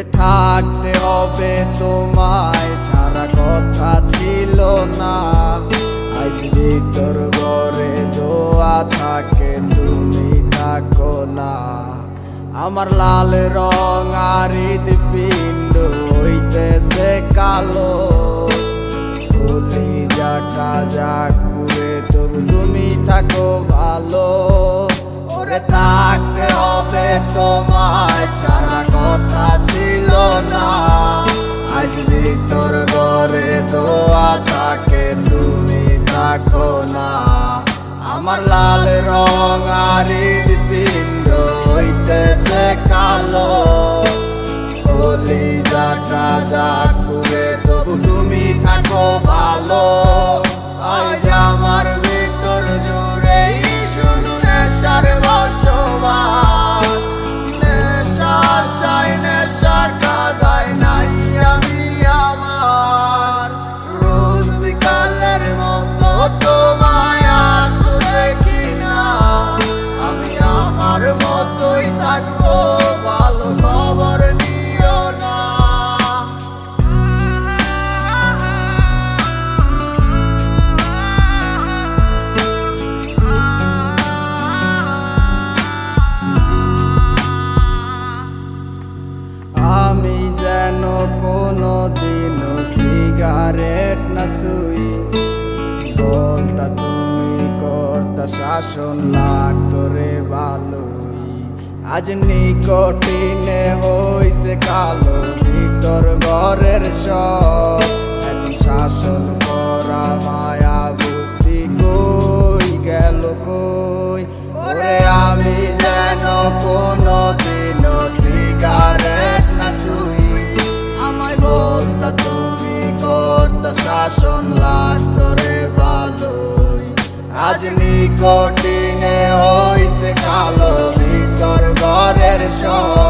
ওরে থাকতে হবে তোমায় ছাড়া কথা ছিল না। আজ ভিতর ঘরে দোয়া থাকে তুমি থাকো না। আমার লাল রং আর হৃদপিণ্ড হইতেছে কালো, কলিজাটা যাক পুরে তবু তুমি থাকো ভালো। ওরে থাকতে হবে তোমায় ছাড়া কথা ছিল না। আজ ভিতর ঘরে দোয়া থাকে তুমি থাকো না। আমার লাল রং আর হৃদপিণ্ড হইতেছে কালো, কলিজাটা যাক পুরে তবু তুমি থাকো ভালো। আজ আমার ভিতর জুড়ে শুধু নেশার বসবাস, নেশা আশায় নেশা কাদায় নাই আমি আমার। রোজ বিকালের মতো তোমায় আর তো দেখি না, আমি আমার মতোই থাকবো ভালো খবর নিও না। আমি যেন কোনো দিনও সিগারেট না ছুঁই, বলতা তুমি করতা শাসন লাগতো রে ভালোই। আজ নিকটিনে হইছে কালো ভিতর ঘরের সব, এখন শাসন করা মায়া বুদ্ধি কই গেল কই। ওরে আমি যেন কোনো দিনও সিগারেট না ছুঁই, আমায় বলতা তুমি করতা শাসন লাগতো রে ভালোই। আজ নিকটিনে হইছে কালো ভিতর ঘরের সব,